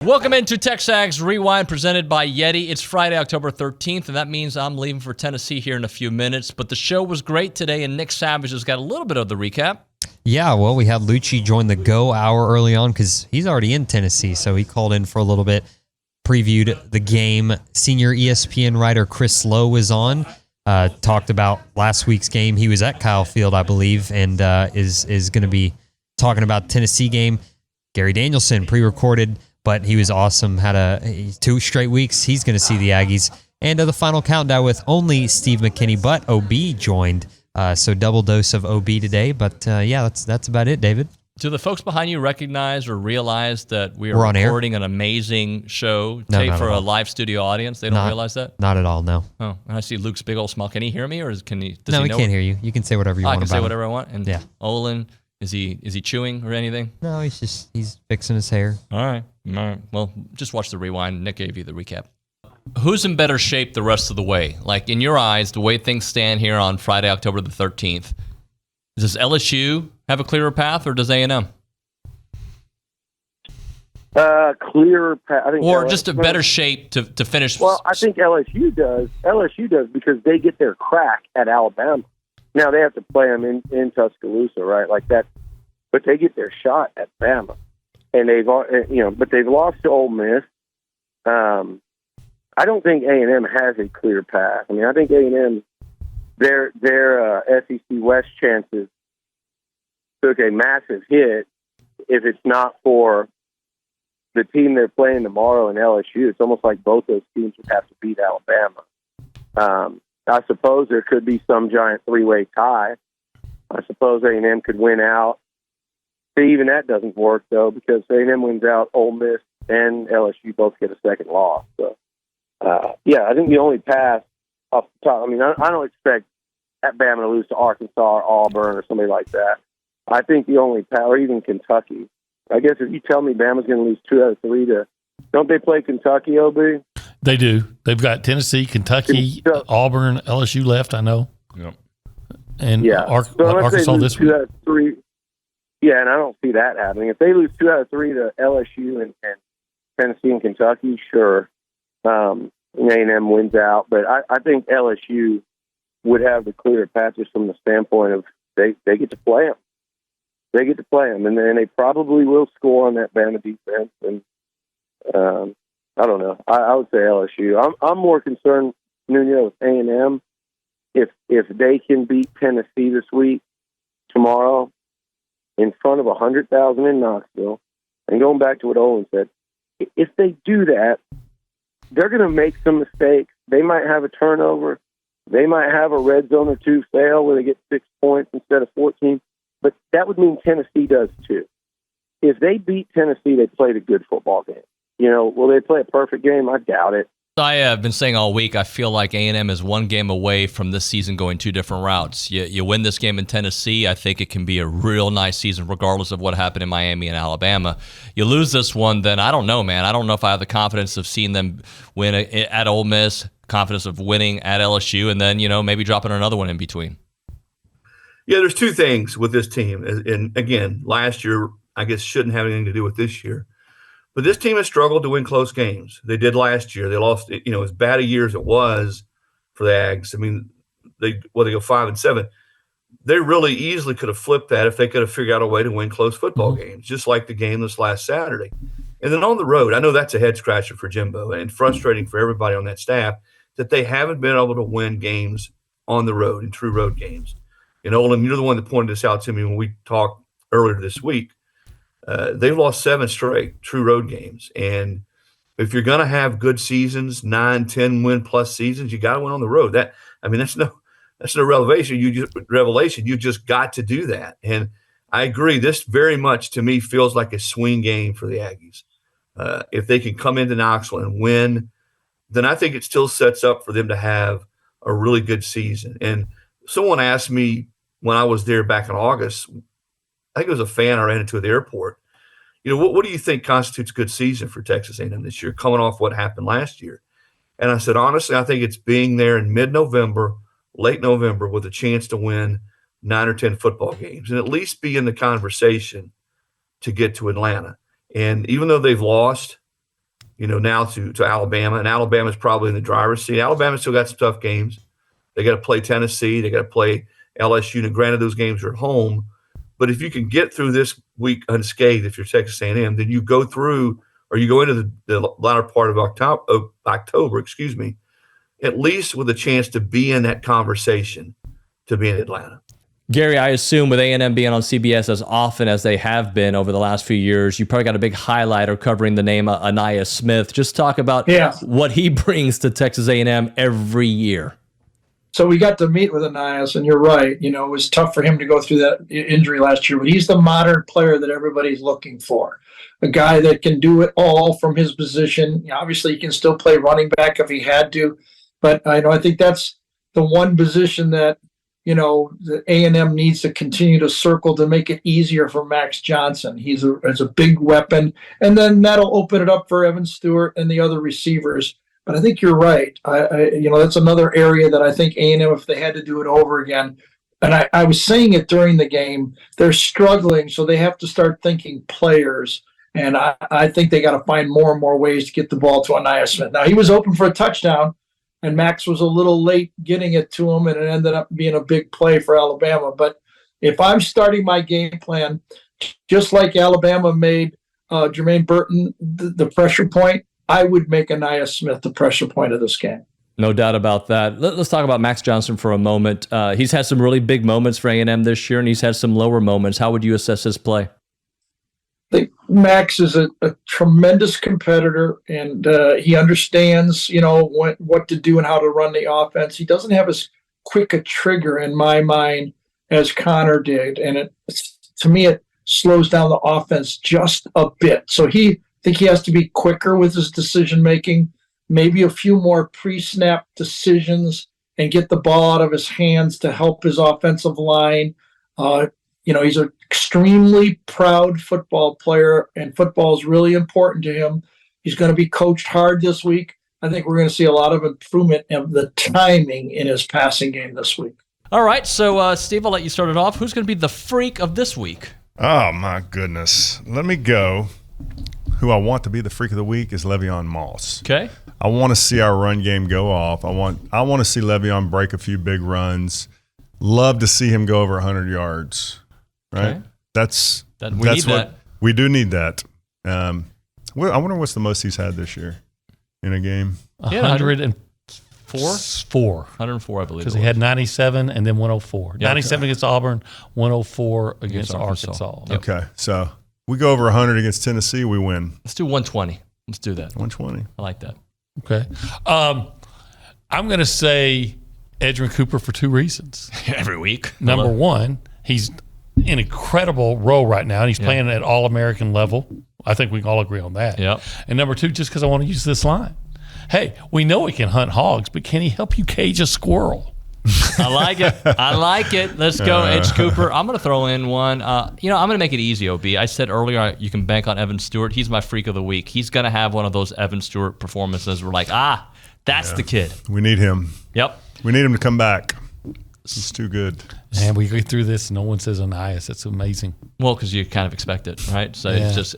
Welcome into TexAgs Rewind presented by Yeti. It's Friday, October 13th, and that means I'm leaving for Tennessee here in a few minutes. But the show was great today, and Nick Savage has got a little bit of the recap. Yeah, well, we had Liucci join the Go Hour early on because he's already in Tennessee, so he called in for a little bit, previewed the game. Senior ESPN writer Chris Low was on, talked about last week's game. He was at Kyle Field, I believe, and is going to be talking about the Tennessee game. Gary Danielson pre-recorded, but he was awesome. Had 2 straight weeks. He's going to see the Aggies. And the final countdown with only Steve McKinney, but OB joined. So double dose of OB today. But yeah, that's about it, David. Do the folks behind you recognize or realize that we're recording an amazing show tape for a live studio audience? They don't realize that? Not at all, no. Oh, and I see Luke's big old smile. Can he hear me, or can he? No, he can't hear you. You can say whatever you want. I can say whatever I want. And yeah. Olin, is he chewing or anything? No, he's fixing his hair. All right. Well, just watch the rewind. Nick gave you the recap. Who's in better shape the rest of the way? Like, in your eyes, the way things stand here on Friday, October the 13th, does LSU have a clearer path, or does A&M? Clearer path. I think or just a better shape to finish. Well, I think LSU does. LSU does because they get their crack at Alabama. Now, they have to play them in Tuscaloosa, right? Like that. But they get their shot at Bama. And but they've lost to Ole Miss. I don't think A&M has a clear path. I mean, I think A&M, their SEC West chances took a massive hit. If it's not for the team they're playing tomorrow in LSU, it's almost like both those teams would have to beat Alabama. I suppose there could be some giant 3-way tie. I suppose A&M could win out. Even that doesn't work, though, because A&M wins out, Ole Miss and LSU both get a second loss. So, yeah, I think the only path off the top, I mean, I don't expect Bama to lose to Arkansas or Auburn or somebody like that. I think the only path, or even Kentucky. I guess if you tell me Bama's going to lose 2 out of 3 don't they play Kentucky, OB? They do. They've got Tennessee, Kentucky, Auburn, LSU left, I know. Yep. And yeah. Arkansas this week. 2 out of 3. Yeah, and I don't see that happening. If they lose 2 out of 3 to LSU and Tennessee and Kentucky, sure, A&M wins out. But I think LSU would have the clearer path just from the standpoint of they get to play them. They get to play them, and then they probably will score on that Bama defense. And I don't know. I would say LSU. I'm more concerned, Nuno, with A&M. If they can beat Tennessee this week, tomorrow, in front of 100,000 in Knoxville, and going back to what Olin said, if they do that, they're going to make some mistakes. They might have a turnover. They might have a red zone or 2 fail where they get 6 points instead of 14. But that would mean Tennessee does too. If they beat Tennessee, they played a good football game. Will they play a perfect game? I doubt it. I have been saying all week, I feel like A&M is one game away from this season going 2 different routes. You win this game in Tennessee, I think it can be a real nice season regardless of what happened in Miami and Alabama. You lose this one, then I don't know, man. I don't know if I have the confidence of seeing them win at Ole Miss, confidence of winning at LSU, and then, maybe dropping another one in between. Yeah, there's 2 things with this team. And again, last year, I guess, shouldn't have anything to do with this year. But this team has struggled to win close games. They did last year. They lost, as bad a year as it was for the Aggies. I mean, they go 5-7. They really easily could have flipped that if they could have figured out a way to win close football games, just like the game this last Saturday. And then on the road, I know that's a head scratcher for Jimbo and frustrating for everybody on that staff that they haven't been able to win games on the road, in true road games. Olin, you're the one that pointed this out to me when we talked earlier this week. They've lost 7 straight true road games. And if you're going to have good seasons, 9, 10 win plus seasons, you got to win on the road. That's no revelation. You just got to do that. And I agree. This very much to me feels like a swing game for the Aggies. If they can come into Knoxville and win, then I think it still sets up for them to have a really good season. And someone asked me when I was there back in August, I think it was a fan I ran into at the airport, what do you think constitutes a good season for Texas A&M this year, coming off what happened last year? And I said, honestly, I think it's being there in mid-November, late November, with a chance to win 9 or 10 football games and at least be in the conversation to get to Atlanta. And even though they've lost, now to Alabama, and Alabama's probably in the driver's seat. Alabama's still got some tough games. They got to play Tennessee. They got to play LSU. And granted, those games are at home. But if you can get through this week unscathed, if you're Texas A&M, then you go through, or you go into the latter part of October, at least with a chance to be in that conversation to be in Atlanta. Gary, I assume with A&M being on CBS as often as they have been over the last few years, you probably got a big highlighter covering the name Anaya Smith. Just talk about what he brings to Texas A&M every year. So we got to meet with Anias, and you're right. It was tough for him to go through that injury last year, but he's the modern player that everybody's looking for. A guy that can do it all from his position. Obviously, he can still play running back if he had to, but I think that's the one position that the A&M needs to continue to circle to make it easier for Max Johnson. He's a big weapon, and then that'll open it up for Evan Stewart and the other receivers. But I think you're right. That's another area that I think A&M, if they had to do it over again, and I was saying it during the game, they're struggling, so they have to start thinking players. And I think they got to find more and more ways to get the ball to Anaya Smith. Now, he was open for a touchdown, and Max was a little late getting it to him, and it ended up being a big play for Alabama. But if I'm starting my game plan, just like Alabama made Jermaine Burton the pressure point, I would make Anaya Smith the pressure point of this game. No doubt about that. Let's talk about Max Johnson for a moment. He's had some really big moments for A&M this year, and he's had some lower moments. How would you assess his play? I think Max is a tremendous competitor, and he understands, what to do and how to run the offense. He doesn't have as quick a trigger in my mind as Connor did, and to me it slows down the offense just a bit. So I think he has to be quicker with his decision making, maybe a few more pre-snap decisions, and get the ball out of his hands to help his offensive line. He's an extremely proud football player, and football is really important to him. He's going to be coached hard this week. I think we're going to see a lot of improvement of the timing in his passing game this week. All right, so Steve, I'll let you start it off. Who's going to be the freak of this week? Oh, my goodness. Let me go. Who I want to be the freak of the week is Le'Veon Moss. Okay. I want to see our run game go off. I want to see Le'Veon break a few big runs. Love to see him go over 100 yards. Right? Okay. We do need that. I wonder what's the most he's had this year in a game. 104? 104, I believe. Because he had 97 and then 104. Yeah, 97 against Auburn, 104 against Arkansas. Yep. Okay, so we go over 100 against Tennessee, we win. Let's do 120. Let's do that. 120. I like that. Okay. I'm going to say Edgerrin Cooper for two reasons. Every week. Number one, he's in an incredible role right now, and he's playing at All-American level. I think we can all agree on that. Yep. And number two, just because I want to use this line. Hey, we know he can hunt hogs, but can he help you cage a squirrel? I like it. Let's go, Edge Cooper. I'm going to throw in one. I'm going to make it easy, OB. I said earlier you can bank on Evan Stewart. He's my freak of the week. He's going to have one of those Evan Stewart performances. We're like, that's the kid. We need him. Yep. We need him to come back. This is too good. And we go through this, no one says Anias. That's amazing. Well, because you kind of expect it, right? So it's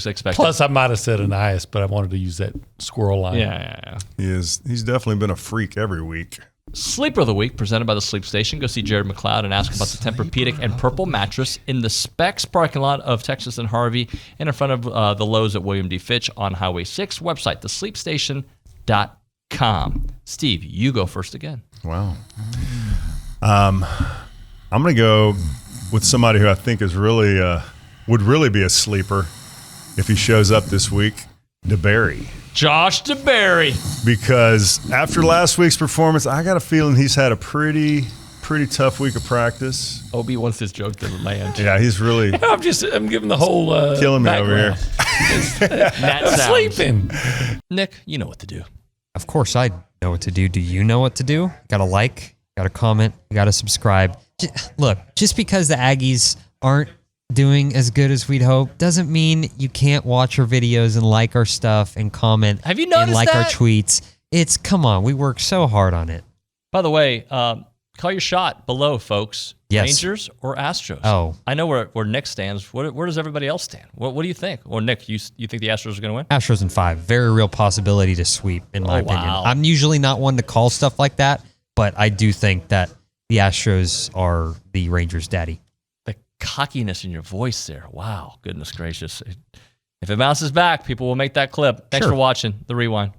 expected. Plus, I might have said Anias, but I wanted to use that squirrel line. Yeah. He's definitely been a freak every week. Sleeper of the Week, presented by The Sleep Station. Go see Jared McLeod and ask about the Tempur-Pedic and Purple mattress in the Specs parking lot of Texas and Harvey and in front of the Lowe's at William D. Fitch on Highway 6. Website, thesleepstation.com. Steve, you go first again. Wow. I'm going to go with somebody who I think is really would really be a sleeper if he shows up this week, DeBerry. Josh DeBerry. Because after last week's performance, I got a feeling he's had a pretty tough week of practice. OB wants this joke to land. Yeah, he's really. I'm giving the whole killing me background. over here. I'm sleeping. Nick, you know what to do. Of course I know what to do. Do you know what to do? Got to like, got to comment, got to subscribe. Look, just because the Aggies aren't doing as good as we'd hope doesn't mean you can't watch our videos and like our stuff and comment. Have you noticed and like that? our tweets. Come on, we work so hard on it. By the way, call your shot below, folks. Yes. Rangers or Astros? Oh. I know where Nick stands. Where does everybody else stand? What do you think? Or Nick, you think the Astros are going to win? Astros in 5. Very real possibility to sweep, in my opinion. Wow. I'm usually not one to call stuff like that, but I do think that the Astros are the Rangers' daddy. The cockiness in your voice there. Wow. Goodness gracious. If it bounces back, people will make that clip. Thanks for watching The Rewind.